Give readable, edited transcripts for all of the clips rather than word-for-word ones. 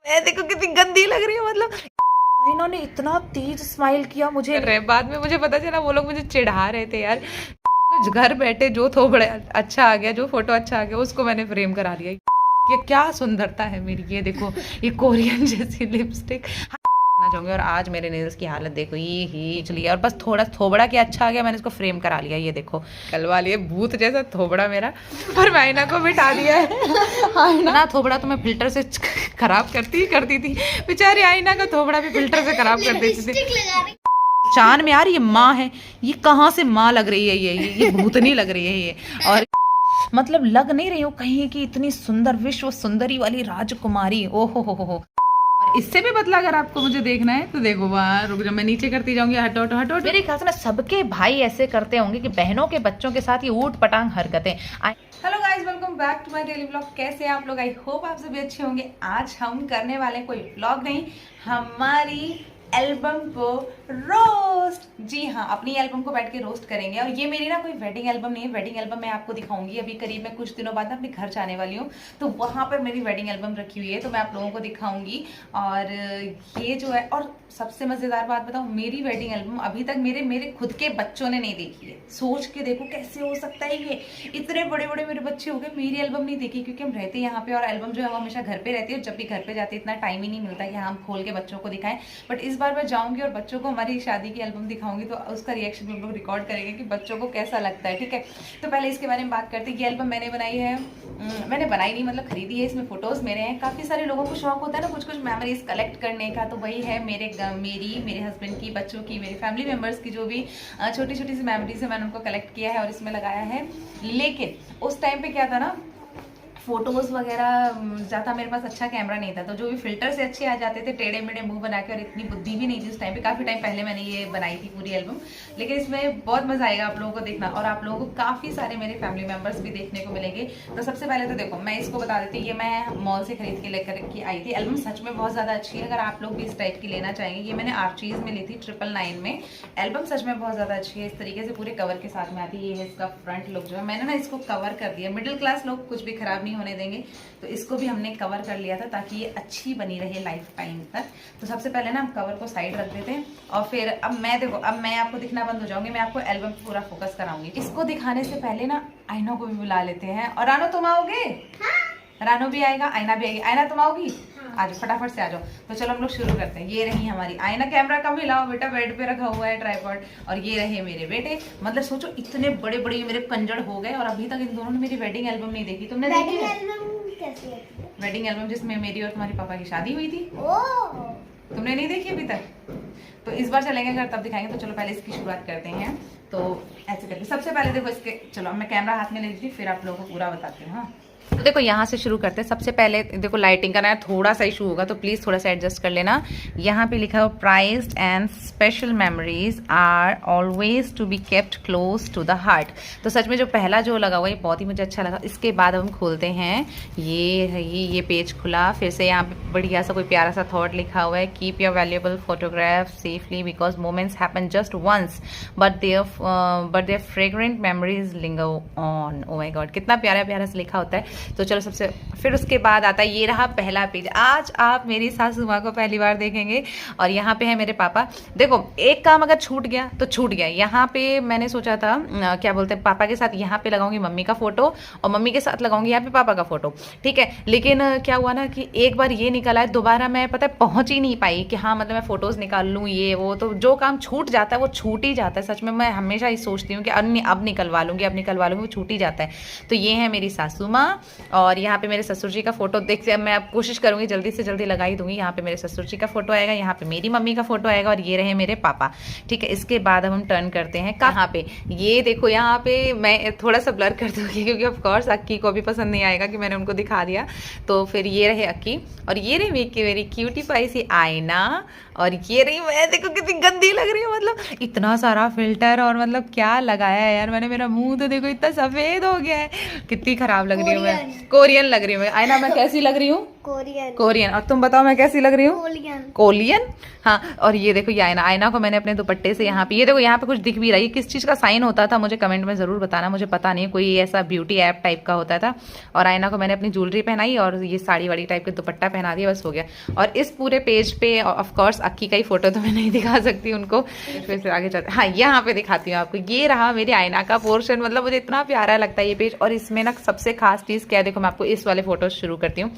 मैं देखो कितनी गंदी लग रही है, मतलब इन्होंने इतना तेज स्माइल किया मुझे। बाद में मुझे पता चला वो लोग मुझे चिढ़ा रहे थे यार। घर बैठे जो थोड़ा अच्छा आ गया, जो फोटो अच्छा आ गया उसको मैंने फ्रेम करा दिया। ये क्या सुंदरता है मेरी, ये देखो ये कोरियन जैसी लिपस्टिक ना चाहूंगी। और आज मेरे नेल्स की हालत देखो, ये ही चलिए। और बस थोड़ा थोबड़ा क्या अच्छा आ गया, मैंने इसको फ्रेम करा लिया। ये देखो कलवा लिए भूत जैसा थोबड़ा मेरा, पर मैं आईना को बिठा दिया है। आईना ना थोबड़ा तो मैं फिल्टर से खराब करती थी, बेचारी आईना का थोबड़ा भी फिल्टर से खराब कर देती थी। चान में यार ये माँ है, ये कहाँ से माँ लग रही है, ये भूतनी लग रही है ये। और मतलब लग नहीं रही हूँ कहीं की इतनी सुंदर, विश्व सुंदरी वाली राजकुमारी। ओहो हो। और इससे भी बदला अगर आपको मुझे देखना है तो देखो वहाँ रुक जाओ, मैं नीचे करती जाऊंगी। हटो हटो हटो। मेरे ख्याल से ना सबके भाई ऐसे करते होंगे कि बहनों के बच्चों के साथ ये ऊट पटांग हरकतें। Hello guys, welcome back to my daily vlog. कैसे हैं आप लोग? आई होप आप सभी अच्छे होंगे। आज हम करने वाले कोई व्लॉग नहीं, हमारी एल्बम को रोस्ट। जी हाँ, अपनी एल्बम को बैठ के रोस्ट करेंगे। और ये मेरी ना कोई वेडिंग एल्बम नहीं है, वेडिंग एल्बम मैं आपको दिखाऊंगी अभी करीब मैं कुछ दिनों बाद अपने घर जाने वाली हूँ, तो वहाँ पर मेरी वेडिंग एल्बम रखी हुई है, तो मैं आप लोगों को दिखाऊंगी। और ये जो है, और सबसे मजेदार बात बताऊँ, मेरी वेडिंग एल्बम अभी तक मेरे खुद के बच्चों ने नहीं देखी है। सोच के देखो कैसे हो सकता है, ये इतने बड़े बड़े मेरे बच्चे हो गए, मेरी एल्बम नहीं देखी, क्योंकि हम रहते यहाँ पे और एल्बम जो है वो हमेशा घर पे रहती है। जब भी घर पे जाती है इतना टाइम ही नहीं मिलता कि हम खोल के बच्चों को दिखाएं। बट इस बार मैं जाऊंगी और बच्चों को हमारी शादी की एल्बम दिखाऊंगी, तो उसका रिएक्शन हम लोग रिकॉर्ड करेंगे कि बच्चों को कैसा लगता है। ठीक है, तो पहले इसके बारे में बात करते हैं। ये एल्बम मैंने बनाई है, मैंने बनाई नहीं मतलब खरीदी है। इसमें फोटोज मेरे हैं। काफी सारे लोगों को शौक होता है ना कुछ कुछ मेमोरीज कलेक्ट करने का, तो वही है मेरे हस्बैंड की, बच्चों की, मेरे फैमिली मेंबर्स की जो भी छोटी छोटी सी मेमोरीज है, मैंने उनको कलेक्ट किया है और इसमें लगाया है। लेकिन उस टाइम पे क्या था ना, फोटोज वगैरह ज़्यादा मेरे पास अच्छा कैमरा नहीं था, तो जो भी फिल्टर से अच्छे आ जाते थे, टेढ़े मेढ़े मुंह बना के, और इतनी बुद्धि भी नहीं थी उस टाइम पे। काफ़ी टाइम पहले मैंने ये बनाई थी पूरी एल्बम। लेकिन इसमें बहुत मजा आएगा आप लोगों को देखना, और आप लोगों को काफ़ी सारे मेरे फैमिली मेम्बर्स भी देखने को मिलेंगे। तो सबसे पहले तो देखो मैं इसको बता देती हूँ, ये मैं मॉल से खरीद के लेकर के आई थी। एल्बम सच में बहुत ज़्यादा अच्छी है, अगर आप लोग भी इस टाइप की लेना चाहेंगे। ये मैंने आर्चीज में ली थी 999 में। एल्बम सच में बहुत ज़्यादा अच्छी है, इस तरीके से पूरे कवर के साथ में आती है। ये है इसका फ्रंट लुक जो है, मैंने ना इसको कवर कर दिया। मिडिल क्लास लोग कुछ भी खराब नहीं होने देंगे, तो इसको भी हमने कवर कर लिया था ताकि ये अच्छी बनी रहे लाइफ टाइम तक। तो सबसे पहले ना हम कवर को साइड रख देते हैं, और फिर अब मैं आपको दिखना बंद हो जाऊंगी, मैं आपको एल्बम पे पूरा फोकस कराऊंगी। इसको दिखाने से पहले ना आईना को भी बुला लेते हैं। और रानो तुम आओगे? हाँ। रानो भी आएगा, आईना भी आएगी। आईना तुम आओगी? आ जाओ, फटाफट से आ जाओ। तो चलो हम लोग शुरू करते हैं। ये रही हमारी आईना, कैमरा कम हिलाओ बेटा, बेड पे रखा हुआ है ट्राइपॉड। और ये रहे मेरे बेटे, मतलब सोचो इतने बड़े बड़े मेरे कंजड़ हो गए, और अभी तक इन दोनों ने मेरी वेडिंग एल्बम नहीं देखी। तुमने देखी है वेडिंग एल्बम जिसमें मेरी और तुम्हारे पापा की शादी हुई थी? तुमने नहीं देखी अभी तक? तो इस बार चलेंगे घर तब दिखाएंगे। तो चलो पहले इसकी शुरुआत करते हैं। तो ऐसे करके सबसे पहले देखो इसके, चलो मैं कैमरा हाथ में ले लीजिए, फिर आप लोगों को पूरा बताती हूँ। हाँ, तो देखो यहाँ से शुरू करते हैं। सबसे पहले देखो लाइटिंग का ना थोड़ा सा इशू होगा, तो प्लीज़ थोड़ा सा एडजस्ट कर लेना। यहाँ पे लिखा हो prized and special memories are always to be kept close to the heart. तो सच में जो पहला जो लगा हुआ है बहुत ही मुझे अच्छा लगा। इसके बाद हम खोलते हैं, ये पेज खुला, फिर से यहाँ पे बढ़िया सा कोई प्यारा सा थॉट लिखा हुआ है, keep your valuable photograph safely because moments happen just once but their fragrant memories linger on. Oh my god, कितना प्यारा प्यारा से लिखा होता है। तो चलो सबसे फिर उसके बाद आता है, ये रहा पहला पेज। आज आप मेरी सासू माँ को पहली बार देखेंगे, और यहाँ पे है मेरे पापा। देखो एक काम अगर छूट गया तो छूट गया। यहाँ पे मैंने सोचा था क्या बोलते हैं, पापा के साथ यहाँ पे लगाऊंगी मम्मी का फोटो, और मम्मी के साथ लगाऊंगी यहाँ पे पापा का फोटो। ठीक है, लेकिन क्या हुआ ना कि एक बार ये निकल आए, दोबारा मैं पता है पहुंच ही नहीं पाई कि हाँ मतलब मैं फोटोज निकाल लूँ ये वो। तो जो काम छूट जाता है वो छूट ही जाता है। सच में मैं हमेशा ही सोचती हूँ कि अब निकलवा लूंगी, वो छूट ही जाता है। तो ये है मेरी सासू माँ, और यहाँ पे मेरे ससुर जी का फोटो देखते, मैं अब कोशिश करूंगी जल्दी से जल्दी लगा ही दूंगी। यहाँ पे मेरे ससुर जी का फोटो आएगा, यहाँ पे मेरी मम्मी का फोटो आएगा, और ये रहे मेरे पापा। ठीक है, इसके बाद हम टर्न करते हैं कहाँ पे, ये देखो यहाँ पे मैं थोड़ा सा ब्लर कर दूंगी क्योंकि ऑफ कोर्स अक्की को भी पसंद नहीं आएगा कि मैंने उनको दिखा दिया। तो फिर ये रहे अक्की, और ये रही मेरी क्यूटी पाई सी आईना, और ये रही मैं, देखो कितनी गंदी लग रही है, मतलब इतना सारा फिल्टर, और मतलब क्या लगाया है यार मैंने। मेरा मुंह तो देखो इतना सफेद हो गया है, कितनी खराब लग रही हूँ मैं, कोरियन लग रही हूँ मैं। आईना मैं कैसी लग रही हूँ? कोरियन। और तुम बताओ मैं कैसी लग रही हूँ? कोलियन। हाँ, और ये देखो ये आयना को मैंने अपने दुपट्टे से यहाँ पे, ये देखो यहाँ पे कुछ दिख भी रहा है, ये किस चीज़ का साइन होता था मुझे कमेंट में ज़रूर बताना, मुझे पता नहीं, कोई ऐसा ब्यूटी ऐप टाइप का होता था। और आयना को मैंने अपनी ज्वेलरी पहनाई और ये साड़ी वाड़ी टाइप के दुपट्टा पहना दिया, बस हो गया। और इस पूरे पेज पे ऑफकोर्स अक्की का ही फोटो तो मैं नहीं दिखा सकती उनको, फिर से आगे चलते। हाँ, यहाँ पे दिखाती हूँ आपको, ये रहा मेरे आयना का पोर्शन, मतलब मुझे इतना प्यारा लगता है ये पेज। और इसमें ना सबसे खास चीज़ क्या है, देखो मैं आपको इस वाले फोटो शुरू करती हूँ।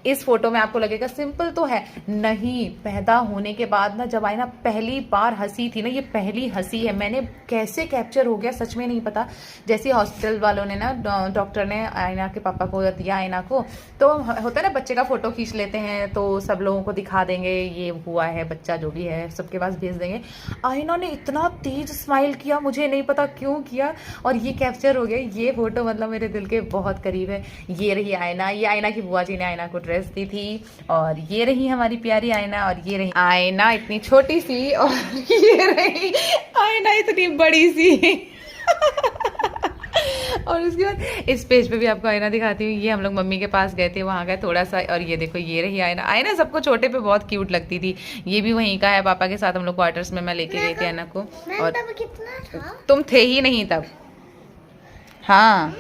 इस फोटो में आपको लगेगा सिंपल तो है, नहीं, पैदा होने के बाद ना जब आयना पहली बार हंसी थी ना, ये पहली हंसी है, मैंने कैसे कैप्चर हो गया सच में नहीं पता। जैसे हॉस्पिटल वालों ने ना, डॉक्टर ने आयना के पापा को दिया आयना को, तो होता है ना बच्चे का फोटो खींच लेते हैं तो सब लोगों को दिखा देंगे ये हुआ है बच्चा, जो भी है सबके पास भेज देंगे। आयना ने इतना तेज स्माइल किया, मुझे नहीं पता क्यों किया, और ये कैप्चर हो गया। ये फोटो मतलब मेरे दिल के बहुत करीब है। ये रही आयना, ये आयना की बुआ जी ने आयना को ड्रेस दी थी, और ये रही हमारी प्यारी आयना, और ये रही आयना इतनी छोटी सी, और ये रही आयना इतनी बड़ी सी। और उसके बाद इस पेज पे भी आपको आयना दिखाती हूँ। ये हम लोग मम्मी के पास गए थे, वहाँ गए थोड़ा सा, और ये देखो ये रही आयना। आयना सबको छोटे पे बहुत क्यूट लगती थी। ये भी वहीं का है, पापा के साथ हम लोग क्वार्टर्स में मैं लेके गई थी आयना को। और तब कितना था? तुम थे ही नहीं तब। हाँ,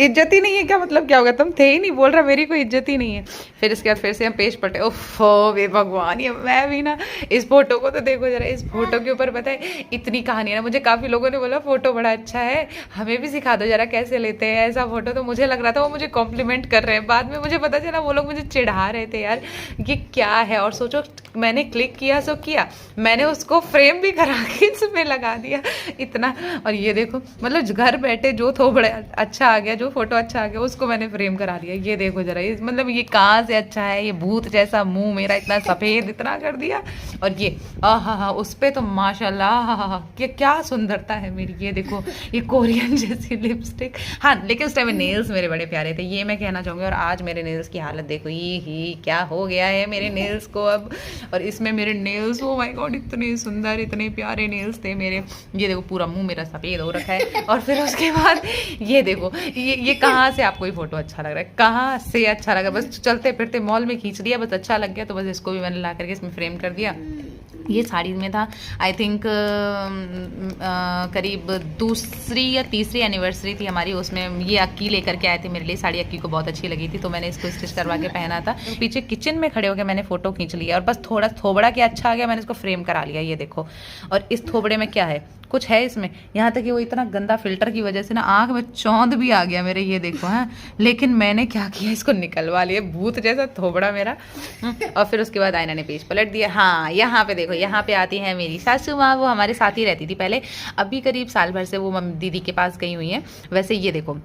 इज्जत ही नहीं है क्या मतलब, क्या होगा, तुम थे ही नहीं, बोल रहा मेरी कोई इज्जत ही नहीं है। फिर इसके बाद फिर से हम पेज पलटे, ओफो वे भगवान, ये मैं भी ना इस फोटो को तो देखो जरा, इस फोटो के ऊपर पता है इतनी कहानी है ना। मुझे काफ़ी लोगों ने बोला फोटो बड़ा अच्छा है, हमें भी सिखा दो जरा कैसे लेते हैं ऐसा फोटो। तो मुझे लग रहा था वो मुझे कॉम्प्लीमेंट कर रहे हैं, बाद में मुझे पता चला वो लोग मुझे चिढ़ा रहे थे, यार ये क्या है। और सोचो मैंने क्लिक किया सो किया, मैंने उसको फ्रेम भी करा के इसमें लगा दिया इतना। और ये देखो मतलब घर बैठे जो थोड़ा अच्छा आ गया, जो फोटो अच्छा आ गया उसको मैंने फ्रेम करा दिया। ये देखो जरा, ये मतलब ये कहाँ से अच्छा है, ये भूत जैसा मुंह मेरा इतना सफेद इतना कर दिया। और ये हाँ उस पे तो माशाल्लाह क्या सुंदरता है मेरी। ये देखो ये कोरियन जैसी लिपस्टिक। हाँ, लेकिन उस टाइम नेल्स मेरे बड़े प्यारे थे, ये मैं कहना चाहूँगी। और आज मेरे नेल्स की हालत देखो, ये क्या हो गया है मेरे नेल्स को अब। और इसमें मेरे नेल्स, ओ माय गॉड, इतने सुंदर इतने प्यारे नेल्स थे मेरे। ये देखो पूरा मुंह मेरा सफेद हो रखा है। और फिर उसके बाद ये देखो, ये कहाँ से आपको ये फोटो अच्छा लग रहा है, कहाँ से अच्छा लगा, बस चलते फिरते मॉल में खींच लिया, बस अच्छा लग गया तो बस इसको भी मैंने ला करके इसमें फ्रेम कर दिया। ये साड़ी में था आई थिंक करीब दूसरी या तीसरी एनिवर्सरी थी हमारी, उसमें ये अक्की लेकर के आए थे मेरे लिए साड़ी। अक्की को बहुत अच्छी लगी थी तो मैंने इसको स्टिच करवा के पहना था। पीछे किचन में खड़े होकर मैंने फोटो खींच लिया, और बस थोड़ा थोबड़ा क्या अच्छा आ गया, मैंने इसको फ्रेम करा लिया। ये देखो, और इस थोबड़े में क्या है, कुछ है इसमें, यहाँ तक कि वो इतना गंदा फिल्टर की वजह से ना आंख में चौंध भी आ गया मेरे। ये देखो है, लेकिन मैंने क्या किया, इसको निकलवा लिया, भूत जैसा थोबड़ा मेरा। और फिर उसके बाद आयना ने पेज पलट दिया। हाँ, यहाँ पे देखो, यहाँ पे आती है मेरी सासू माँ, वो हमारे साथ ही रहती थी पहले, अभी करीब साल भर से वो दीदी के पास गई हुई है। वैसे ये देखो,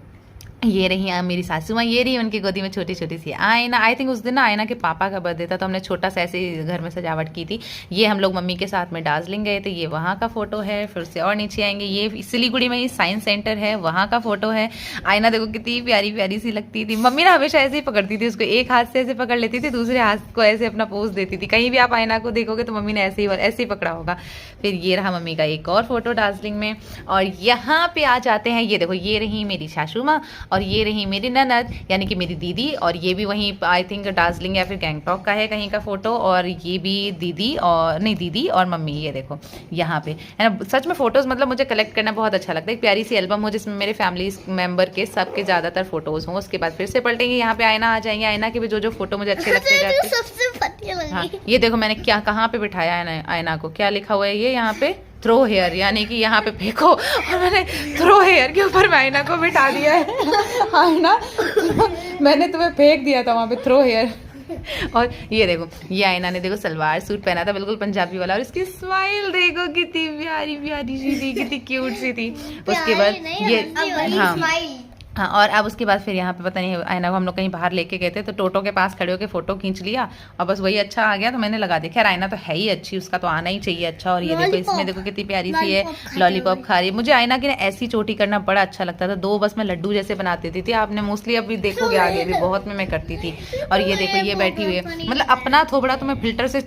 ये रही मेरी सासू माँ, ये रही उनकी गोदी में छोटी छोटी सी आयना। आई थिंक उस दिन ना आयना के पापा का बर्थडे था तो हमने छोटा सा ऐसे घर में सजावट की थी। ये हम लोग मम्मी के साथ में दार्जिलिंग गए थे, ये वहाँ का फोटो है। फिर से और नीचे आएंगे, ये सिलीगुड़ी में ही साइंस सेंटर है, वहाँ का फोटो है। आयना देखो कितनी प्यारी प्यारी सी लगती थी। मम्मी ना हमेशा ऐसे ही पकड़ती थी उसको, एक हाथ से ऐसे पकड़ लेती थी, दूसरे हाथ को ऐसे अपना पोज देती थी। कहीं भी आप आयना को देखोगे तो मम्मी ने ऐसे ही पकड़ा होगा। फिर ये रहा मम्मी का एक और फोटो दार्जिलिंग में। और यहाँ पे आ जाते हैं, ये देखो, ये रही मेरी सासू माँ, और ये रही मेरी ननद यानी कि मेरी दीदी। और ये भी वहीं आई थिंक दार्जिलिंग या फिर गैंगटॉक का है कहीं का फोटो। और ये भी दीदी, और नहीं दीदी और मम्मी, ये देखो यहाँ पे है ना। सच में फोटोज मतलब मुझे कलेक्ट करना बहुत अच्छा लगता है। एक प्यारी सी एल्बम हो जिसमें मेरे फैमिली मेंबर के सबके ज्यादातर फोटोज हों। उसके बाद फिर से पलटेंगे, यहाँ पे आयना आ जाएंगे, आयना के भी जो फोटो मुझे अच्छे लगते जाते। हाँ, ये देखो मैंने क्या कहाँ पे बिठाया आयना को, क्या लिखा हुआ है ये यहाँ पे, थ्रो हेयर, यानी कि यहाँ पे फेंको। और मैंने थ्रो हेयर के ऊपर मैं आयना को बिठा दिया है। आयना मैंने तुम्हें फेंक दिया था वहाँ पे, थ्रो हेयर। और ये देखो, ये आयना ने देखो सलवार सूट पहना था बिल्कुल पंजाबी वाला, और इसकी स्माइल देखो कितनी प्यारी प्यारी सी थी, कितनी क्यूट सी थी। उसके बाद ये हाँ, और अब उसके बाद फिर यहाँ पे पता नहीं आयना को हम लोग कहीं बाहर लेके गए थे तो टोटो के पास खड़े होकर फोटो खींच लिया, और बस वही अच्छा आ गया तो मैंने लगा दिया। खैर आयना तो है ही अच्छी, उसका तो आना ही चाहिए अच्छा। और ये देखो, इसमें देखो कितनी प्यारी सी है, लॉलीपॉप खा रही है। मुझे आयना की ना ऐसी चोटी करना बड़ा अच्छा लगता था, दो बस मैं लड्डू जैसे बना देती थी। आपने मोस्टली अभी देखोगे आगे भी बहुत में मैं करती थी। और ये देखो, ये बैठी हुई है, मतलब अपना थोबड़ा तो मैं फिल्टर से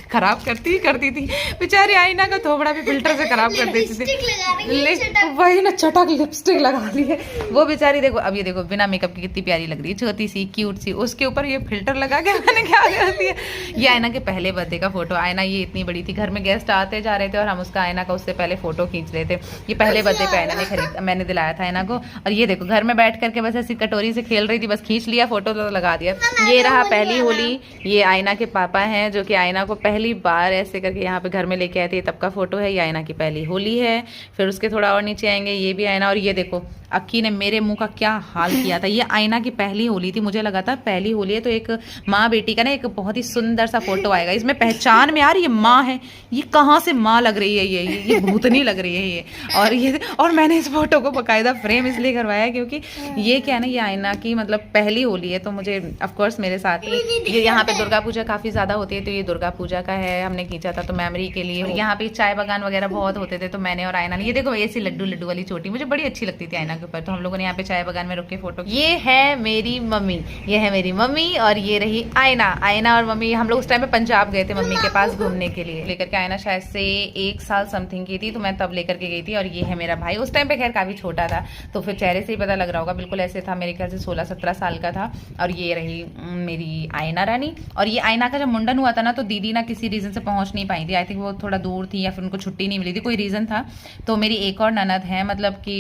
खराब करती थी, बेचारी आयना का थोबड़ा भी फिल्टर से खराब कर देती थी। वही ना चटक लिपस्टिक लगा ली है वो बेचारी ये देखो, अब ये देखो बिना मेकअप की कितनी प्यारी लग रही है, छोटी सी क्यूट सी, उसके ऊपर ये फिल्टर लगा के मैंने क्या कर दिया। ये आयना के पहले बर्थडे का फोटो, आयना ये इतनी बड़ी थी, घर में गेस्ट आते जा रहे थे और हम उसका आयना का उससे पहले फोटो खींच रहे थे। ये पहले बर्थडे पे आयना ने मैंने दिलाया था आयना को। और ये देखो घर में बैठ करके बस ऐसी कटोरी से खेल रही थी, बस खींच लिया फोटो तो लगा दिया। ये रहा पहली होली, ये आयना के पापा हैं जो कि आयना को पहली बार ऐसे करके यहाँ पे घर में लेके आए थे, तब का फोटो है। ये आयना की पहली होली है। फिर उसके थोड़ा और नीचे आएंगे, ये भी आयना। और ये देखो अक्की ने मेरे मुंह का क्या हाल किया था। ये आयना की पहली होली थी, मुझे लगा था पहली होली है तो एक माँ बेटी का ना एक बहुत ही सुंदर सा फोटो आएगा। इसमें पहचान में यार ये माँ है, ये कहाँ से माँ लग रही है, ये भूतनी लग रही है ये। और मैंने इस फोटो को बकायदा फ्रेम इसलिए करवाया क्योंकि ये क्या है ना, ये आयना की मतलब पहली होली है तो मुझे ऑफकोर्स मेरे साथ ये यहाँ पे दुर्गा पूजा काफी ज्यादा होती है तो ये दुर्गा पूजा का है, हमने खींचा था तो मेमोरी के लिए। यहाँ पे चाय बागान वगैरह बहुत होते थे तो मैंने और आयना ने, ये देखो ऐसी लड्डू वाली चोटी मुझे बड़ी अच्छी लगती थी आयना के ऊपर, तो हम लोगों ने यहाँ पे चाय बागान में रुक के फोटो। ये है मेरी मम्मी, ये है मेरी मम्मी और ये रही आयना और मम्मी। हम लोग उस टाइम पे पंजाब गए थे मम्मी के पास घूमने के लिए, लेकर के आयना शायद से 1 साल समथिंग की थी तो मैं तब लेकर के गई थी। और ये है मेरा भाई, उस टाइम पे खैर काफी छोटा था तो फिर चेहरे से ही पता लग रहा होगा, बिल्कुल ऐसे था, मेरे ख्याल से 16-17 साल का था। और ये रही मेरी आयना रानी। और ये आयना का जब मुंडन हुआ था ना तो दीदी ना किसी रीजन से पहुंच नहीं पाई थी, आई थिंक वो थोड़ा दूर थी या फिर उनको छुट्टी नहीं मिली थी, कोई रीजन था। तो मेरी एक और ननद है मतलब कि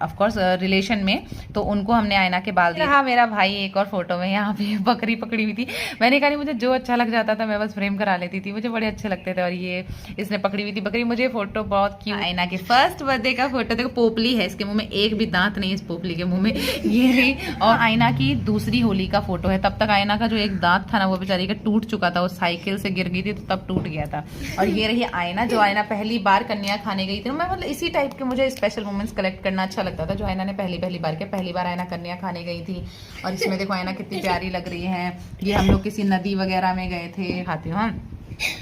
ऑफकोर्स रिलेशन में, तो उनको हमने आयना के बाल दिए। हाँ मेरा भाई एक और फोटो में यहाँ पे बकरी पकड़ी हुई थी, मैंने कहा मुझे जो अच्छा लग जाता था मैं बस फ्रेम करा लेती थी, मुझे बड़े अच्छे लगते थे। और ये इसने पकड़ी हुई थी बकरी, मुझे फोटो बहुत क्यूट। आयना के फर्स्ट बर्थडे का फोटो, देखो पोपली है इसके मुंह में, एक भी दांत नहीं इस पोपली के मुंह में, ये रही। और आयना की दूसरी होली का फोटो है, तब तक आयना का जो एक दांत था ना वो बेचारी का टूट चुका था, वो साइकिल से गिर गई थी तो तब टूट गया था। और ये रही आयना, जो आयना पहली बार कन्या खाने गई थी। मैं मतलब इसी टाइप के मुझे स्पेशल मोमेंट्स कलेक्ट करना अच्छा लगता था, जो आयना ने पहली बार आयना कन्या खाने गई थी। और इसमें देखो आयना कितनी प्यारी लग रही है। ये हम लोग किसी नदी वगैरह में गए थे, खाती हूँ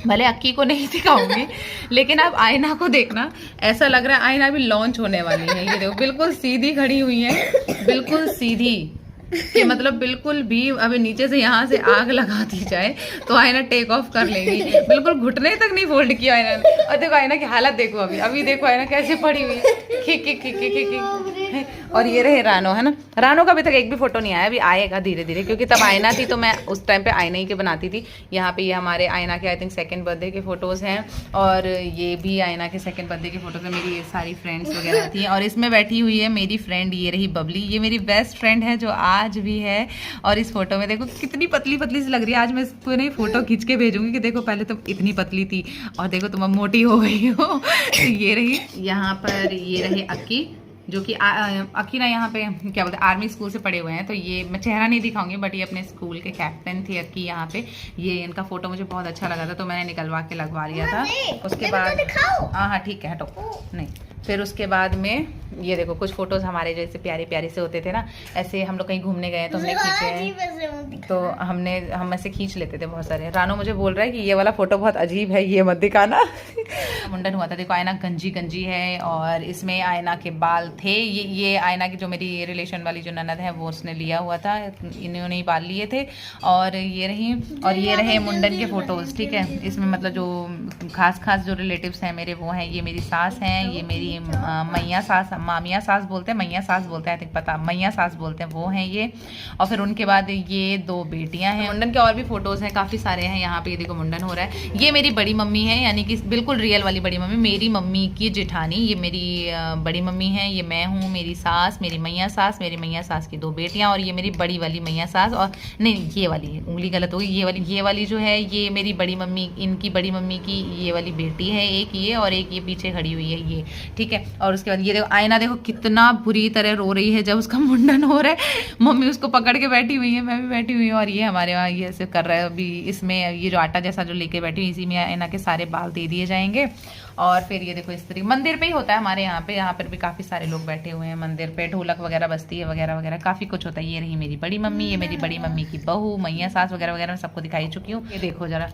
भले अक्की को नहीं दिखाऊंगी लेकिन अब आयना को देखना, ऐसा लग रहा है आयना भी लॉन्च होने वाली है। ये देखो बिल्कुल सीधी खड़ी हुई है, बिल्कुल सीधी कि मतलब बिल्कुल भी अभी नीचे से यहाँ से आग लगा दी जाए तो आयना टेक ऑफ कर लेगी, बिल्कुल घुटने तक नहीं फोल्ड किया आयना ने। और देखो आयना की हालत देखो, अभी देखो आयना कैसे पड़ी हुई है। और ये रहे रानो, है ना, रानो का अभी तक एक भी फोटो नहीं आया, अभी आएगा धीरे धीरे क्योंकि तब आयना थी तो मैं उस टाइम पे आयना ही के बनाती थी। यहाँ पे ये हमारे आयना के आई थिंक 2nd बर्थडे के फोटोज हैं और ये भी आयना के 2nd बर्थडे के फोटोज है। मेरी ये सारी फ्रेंड्स वगैरह थी और इसमें बैठी हुई है मेरी फ्रेंड, ये रही बबली, ये मेरी बेस्ट फ्रेंड है जो आज भी है। और इस फोटो में देखो कितनी पतली पतली सी लग रही है, आज मैं इसको नहीं फोटो खींच के भेजूंगी कि देखो पहले तुम इतनी पतली थी और देखो तुम अब मोटी हो गई हो। ये रही यहाँ पर, ये रही अक्की जो कि अक्की ना यहाँ पे क्या बोलते हैं आर्मी स्कूल से पढ़े हुए हैं, तो ये मैं चेहरा नहीं दिखाऊंगी बट ये अपने स्कूल के कैप्टन थे अक्की यहाँ पे। ये इनका फोटो मुझे बहुत अच्छा लगा था तो मैंने निकलवा के लगवा लिया था। उसके बाद हाँ ठीक है हटो नहीं, फिर उसके बाद में ये देखो कुछ फोटोज हमारे जैसे प्यारे प्यारे से होते थे ना, ऐसे हम लोग कहीं घूमने गए तो हमने खींचे हैं, तो हम ऐसे खींच लेते थे बहुत सारे। रानो मुझे बोल रहा है कि ये वाला फोटो बहुत अजीब है, ये मत दिखाना। मुंडन हुआ था, देखो आयना गंजी है और इसमें आयना के बाल थे। ये आयना की जो मेरी रिलेशन वाली जो ननद है वो उसने लिया हुआ था, इन्होंने ही बाल लिए थे। और ये रहे मुंडन के फोटोज, ठीक है। इसमें मतलब जो खास जो रिलेटिव्स हैं मेरे वो हैं, ये मेरी सास हैं, ये मेरी मैया सास, मामिया सास बोलते हैं, मैया सास बोलते हैं, पता मैया सास बोलते हैं, वो हैं ये। और फिर उनके बाद ये 2 बेटियां हैं। मुंडन के और भी फोटोज हैं, काफी सारे हैं। यहाँ पे देखो मुंडन हो रहा है, ये मेरी बड़ी मम्मी है, यानी कि बिल्कुल रियल वाली बड़ी मम्मी, मेरी मम्मी की जेठानी, ये मेरी बड़ी मम्मी है, ये मैं हूँ, मेरी सास, मेरी मैया सास, मेरी मैया सास की 2 बेटियां और ये मेरी बड़ी वाली मैया सास। और नहीं ये वाली है, उंगली गलत हो गई, ये वाली जो है ये मेरी बड़ी मम्मी, इनकी बड़ी मम्मी की ये वाली बेटी है, एक ये और एक ये पीछे खड़ी हुई है ये, ठीक है। और उसके बाद ये देखो आयना, देखो कितना बुरी तरह रो रही है जब उसका मुंडन हो रहा है, मम्मी उसको पकड़ के बैठी हुई है, मैं भी बैठी हुई हूँ। और ये हमारे वहाँ ये ऐसे कर रहा है अभी, इसमें ये जो आटा जैसा जो लेके बैठी हुई, इसी में आयना के सारे बाल दे दिए जाएंगे। और फिर ये देखो इस तरीके मंदिर पे ही होता है हमारे यहाँ पर भी काफी सारे लोग बैठे हुए हैं मंदिर पे, ढोलक वगैरह बजती है वगैरह वगैरह, काफी कुछ होता है। ये रही मेरी बड़ी मम्मी, ये मेरी बड़ी मम्मी की बहू, मैया सास वगैरह वगैरह मैं सबको दिखाई चुकी हूँ। ये देखो जरा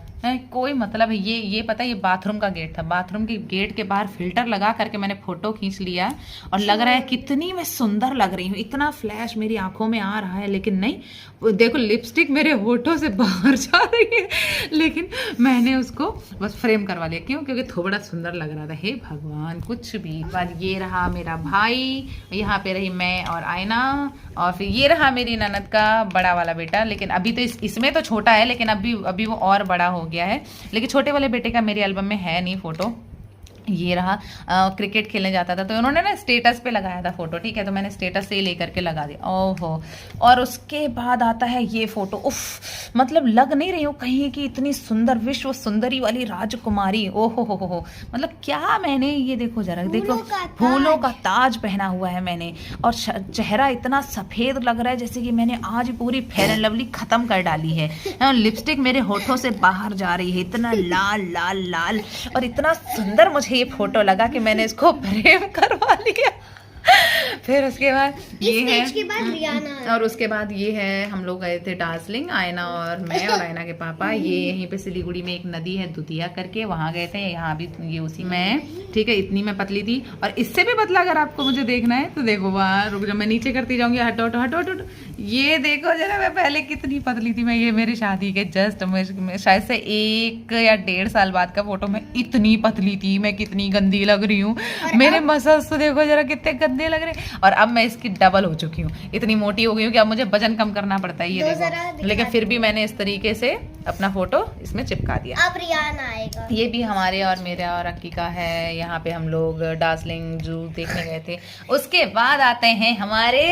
कोई मतलब है, ये पता है ये बाथरूम का गेट था, बाथरूम के गेट के बाहर फिल्टर लगा करके मैंने फोटो खींच लिया और लग रहा है कितनी मैं सुंदर लग रही हूँ, इतना फ्लैश मेरी आंखों में आ रहा है, लेकिन नहीं, देखो लिपस्टिक मेरे होठों से बाहर जा रही है, लेकिन मैंने उसको बस फ्रेम करवा लिया। क्यों? क्योंकि थोड़ा सुंदर लग रहा था। हे भगवान, कुछ भी। बाद ये रहा मेरा भाई, यहाँ पे रही मैं और आयना, और फिर ये रहा मेरी ननद का बड़ा वाला बेटा। लेकिन अभी तो इसमें तो छोटा है, लेकिन अभी वो और बड़ा हो गया है। लेकिन छोटे वाले बेटे का मेरे एल्बम में है नहीं फोटो। ये रहा, क्रिकेट खेलने जाता था तो उन्होंने ना स्टेटस पे लगाया था फोटो, ठीक है, तो मैंने स्टेटस से ही लेकर के लगा दिया। ओहो। और उसके बाद आता है ये फोटो। उफ, मतलब लग नहीं रही हूँ कहीं की इतनी सुंदर, विश्व सुंदरी वाली राजकुमारी। ओहो हो, मतलब क्या मैंने, ये देखो जरा, देखो फूलों का ताज पहना हुआ है मैंने, और चेहरा इतना सफेद लग रहा है जैसे कि मैंने आज पूरी फेयर एंड लवली खत्म कर डाली है। लिपस्टिक मेरे होठों से बाहर जा रही है, इतना लाल लाल लाल, और इतना सुंदर मुझे ये फोटो लगा कि मैंने इसको फ्रेम करवा लिया। फिर उसके बाद ये है, के बाद रियाना, और उसके बाद ये है, हम लोग गए थे दार्जिलिंग, आयना और मैं और आयना के पापा। ये यहीं पे सिलीगुड़ी में एक नदी है दुधिया करके, वहां गए थे। यहाँ भी ये उसी में है, ठीक है। इतनी मैं पतली थी, और इससे भी पतला अगर आपको मुझे देखना है तो देखो वहाँ, रुक जाओ मैं नीचे करती जाऊंगी। हटो हटो हटो हटो, ये देखो जरा मैं पहले कितनी पतली थी। मैं, ये मेरी शादी के जस्ट शायद से 1 या 1.5 साल बाद का फोटो, मैं इतनी पतली थी। मैं कितनी गंदी लग रही हूँ, मेरे मसल्स तो देखो जरा कितने गंदे लग रहे हैं। और अब मैं इसकी डबल हो चुकी हूँ, इतनी मोटी हो गई हूँ कि अब मुझे वजन कम करना पड़ता है, ये देखो। लेकिन फिर भी मैंने इस तरीके से अपना फोटो इसमें चिपका दिया। अब रियाना आएगा। ये भी हमारे और मेरे और अक्की का है। यहाँ पे हम लोग दार्जिलिंग जू देखने गए थे। उसके बाद आते हैं हमारे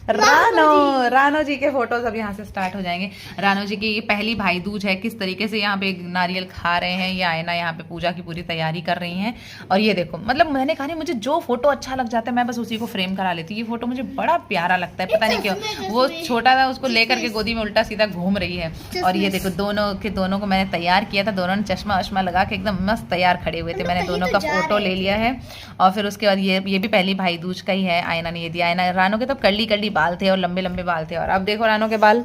रानो जी के फोटोज अब यहाँ से स्टार्ट हो जाएंगे। रानो जी की ये पहली भाई दूज है, किस तरीके से यहाँ पे नारियल खा रहे हैं। ये आयना यहाँ पे पूजा की पूरी तैयारी कर रही हैं। और ये देखो, मतलब मैंने कहा नहीं, मुझे जो फोटो अच्छा लग जाता है मैं बस उसी को फ्रेम करा लेती हूँ। ये फोटो मुझे बड़ा प्यारा लगता है, पता नहीं क्यों। वो छोटा था, उसको लेकर के गोदी में उल्टा सीधा घूम रही है। और ये देखो दोनों को मैंने तैयार किया था, दोनों ने चश्मा वश्मा लगा के एकदम मस्त तैयार खड़े हुए थे। मैंने दोनों का फोटो ले लिया है। और फिर उसके बाद ये भी पहली भाई दूज का ही है। आयना ने ये दिया। आयना, रानो के तो कर्ली बाल थे और लंबे लंबे बाल थे, और अब देखो रानो के बाल,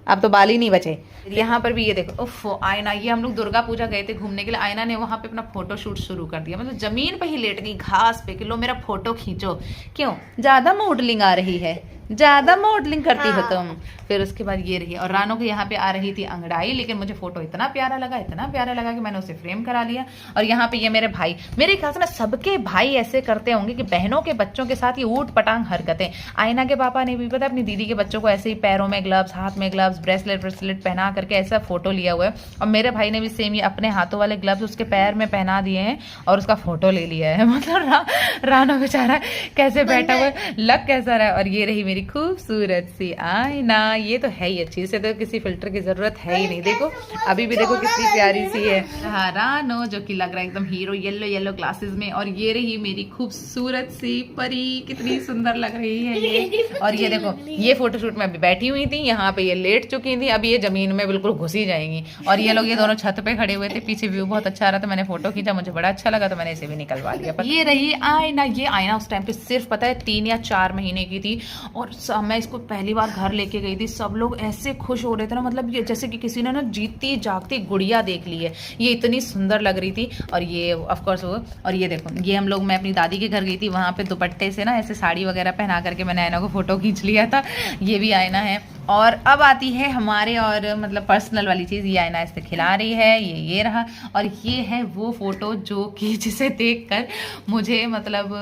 अब तो बाल ही नहीं बचे। यहाँ पर भी ये देखो, उफ, आयना, ये हम लोग दुर्गा पूजा गए थे घूमने के लिए। आयना ने वहां पे अपना फोटो शूट शुरू कर दिया, मतलब जमीन पे ही लेट गई घास पे कि लो मेरा फोटो खींचो। क्यों? ज्यादा मॉडलिंग आ रही है, ज्यादा मॉडलिंग करती हो तुम। फिर उसके बाद ये रही, और रानो के यहाँ पे आ रही थी अंगड़ाई, लेकिन मुझे फोटो इतना प्यारा लगा कि मैंने उसे फ्रेम करा लिया। और यहाँ पे ये मेरे भाई, मेरे ख्याल से ना सबके भाई ऐसे करते होंगे कि बहनों के बच्चों के साथ ये ऊट पटांग हरकतें। आयना के पापा ने भी पता अपनी दीदी के बच्चों को ऐसे ही पैरों में ग्लव्स, हाथ में ग्लव्स, ब्रेसलेट पहना करके ऐसा फोटो लिया हुआ है। और मेरे भाई ने भी सेम ये अपने हाथों वाले ग्लव्स उसके पैर में पहना दिए हैं और उसका फोटो ले लिया है। मतलब रानो बेचारा कैसे बैठा हुआ है, लग कैसा रहा है। और ये रही मेरी खूबसूरत सी आयना, ये तो है ही अच्छी, से तो किसी फिल्टर की जरूरत है ही नहीं। देखो अभी भी देखो कितनी प्यारी सी है। हाँ, रानो जो कि लग रहा है एकदम हीरो, येलो ग्लासेस में। और ये रही मेरी खूबसूरत सी परी, कितनी सुंदर लग रही है ये। और ये देखो, ये फोटोशूट में अभी बैठी हुई थी, यहाँ पे ये लेट चुकी थी, अब ये जमीन में बिल्कुल घुसी जाएंगी। और ये लोग, ये दोनों छत पे खड़े हुए थे, पीछे व्यू बहुत अच्छा आ रहा था। मैंने फोटो खींचा, मुझे बड़ा अच्छा लगा तो मैंने इसे भी निकलवा लिया। पर ये रही आयना। ये आयना उस टाइम पे सिर्फ पता है 3 या 4 महीने की थी, और मैं इसको पहली बार घर लेके गई थी। सब लोग ऐसे खुश हो रहे थे ना, मतलब ये जैसे कि किसी ने ना जीती जागती गुड़िया देख ली है। ये इतनी सुंदर लग रही थी। और ये ऑफ कोर्स वो, और ये देखो, ये मैं अपनी दादी के घर गई थी, वहां पे दुपट्टे से ना ऐसे साड़ी वगैरह पहना करके मैंने आयना को फोटो खींच लिया था। ये भी आयना है। और अब आती है हमारे और मतलब पर्सनल वाली चीज़। ये आयना इससे खिला रही है, ये रहा। और ये है वो फोटो जो कि जिसे देखकर मुझे मतलब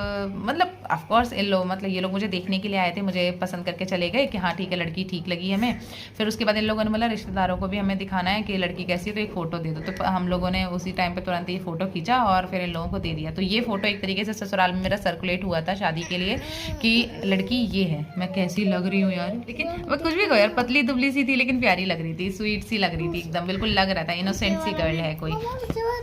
ऑफ कोर्स ये लोग मुझे देखने के लिए आए थे, मुझे पसंद करके चले गए कि हाँ ठीक है, लड़की ठीक लगी हमें। फिर उसके बाद इन लोगों ने बोला रिश्तेदारों को भी हमें दिखाना है कि लड़की कैसी है, तो एक फोटो दे दो। तो हम लोगों ने उसी टाइम पे तुरंत ये फोटो खींचा और फिर इन लोगों को दे दिया। तो ये फोटो एक तरीके से ससुराल में मेरा सर्कुलेट हुआ था शादी के लिए कि लड़की ये है। मैं कैसी लग रही हूँ यार, लेकिन वो कुछ भी कहो यार, पतली दुबली सी थी लेकिन प्यारी लग रही थी, स्वीट सी लग रही थी एकदम, बिल्कुल लग रहा था इनोसेंट सी गर्ल है कोई।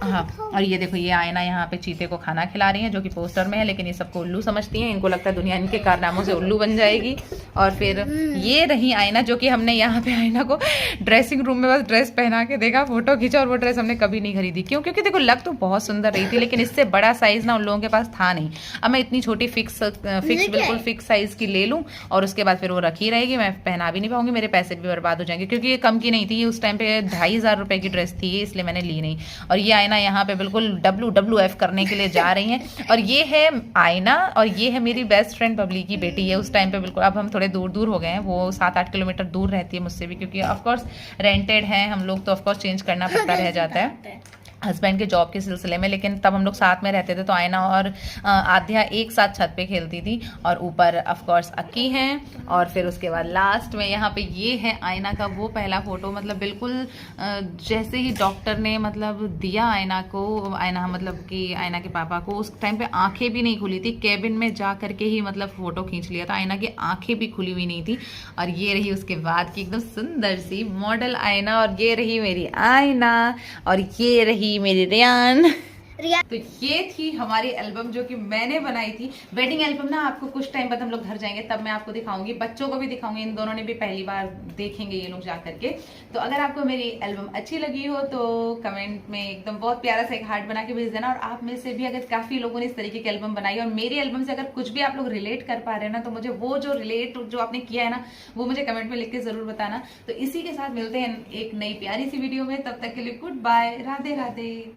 हाँ, और ये देखो, ये आयना यहाँ पे चीते को खाना खिला रही है, जो कि पोस्टर में है, लेकिन ये सबको उल्लू समझती हैं। इनको लगता है दुनिया इनके कारनामों से उल्लू बन जाएगी। और फिर ये रही आयना, जो कि हमने यहाँ पे आयना को ड्रेसिंग रूम में बस ड्रेस पहना के देखा, फोटो खींचा, और वो ड्रेस हमने कभी नहीं खरीदी। क्यों? क्योंकि देखो लग तो बहुत सुंदर रही थी, लेकिन इससे बड़ा साइज ना उन लोगों के पास था नहीं। अब मैं इतनी छोटी फिक्स बिल्कुल फिक्स साइज की ले लूँ और उसके बाद फिर वो रखी रहेगी, मैं पहना भी नहीं पाऊंगी। दिखाऊंगी मेरे पैसे भी बर्बाद हो जाएंगे, क्योंकि ये कम की नहीं थी, ये उस टाइम पे 2500 रुपए की ड्रेस थी, इसलिए मैंने ली नहीं। और ये आईना यहाँ पे बिल्कुल WWF करने के लिए जा रही हैं। और ये है आईना, और ये है मेरी बेस्ट फ्रेंड बबली की बेटी। ये उस टाइम पे बिल्कुल, अब हम थोड़े दूर दूर हो गए हैं, वो 7-8 किलोमीटर दूर रहती है मुझसे भी, क्योंकि ऑफकोर्स रेंटेड हैं हम लोग, तो ऑफकोर्स चेंज करना पड़ता रह जाता है हस्बैंड के जॉब के सिलसिले में। लेकिन तब हम लोग साथ में रहते थे, तो आयना और आध्या एक साथ छत पे खेलती थी। और ऊपर ऑफ कोर्स अक्की हैं, और फिर उसके बाद लास्ट में यहाँ पे ये है आयना का वो पहला फोटो, मतलब बिल्कुल जैसे ही डॉक्टर ने मतलब दिया आयना को, आयना मतलब कि आयना के पापा को, उस टाइम पे आंखें भी नहीं खुली थी, केबिन में जा करके ही मतलब फोटो खींच लिया था, आयना की आंखें भी खुली हुई नहीं थी। और ये रही उसके बाद की एकदम सुंदर सी मॉडल आयना, और ये रही मेरी आयना, और ये रही मेरी रियान। तो ये थी हमारी एल्बम जो कि मैंने बनाई थी, वेडिंग एल्बम ना। आपको कुछ टाइम बाद हम लोग घर जाएंगे तब मैं आपको दिखाऊंगी, बच्चों को भी दिखाऊंगी, इन दोनों ने भी पहली बार देखेंगे ये लोग जा करके। तो अगर आपको मेरी एल्बम अच्छी लगी हो तो कमेंट में एकदम बहुत प्यारा सा एक हार्ट बना के भेज देना। और आप में से भी अगर काफी लोगों ने इस तरीके की एल्बम बनाई और मेरी एल्बम से अगर कुछ भी आप लोग रिलेट कर पा रहे हैं ना, तो मुझे वो जो आपने किया है ना, वो मुझे कमेंट में लिख के जरूर बताना। तो इसी के साथ मिलते हैं एक नई प्यारी सी वीडियो में, तब तक के लिए गुड बाय, राधे राधे।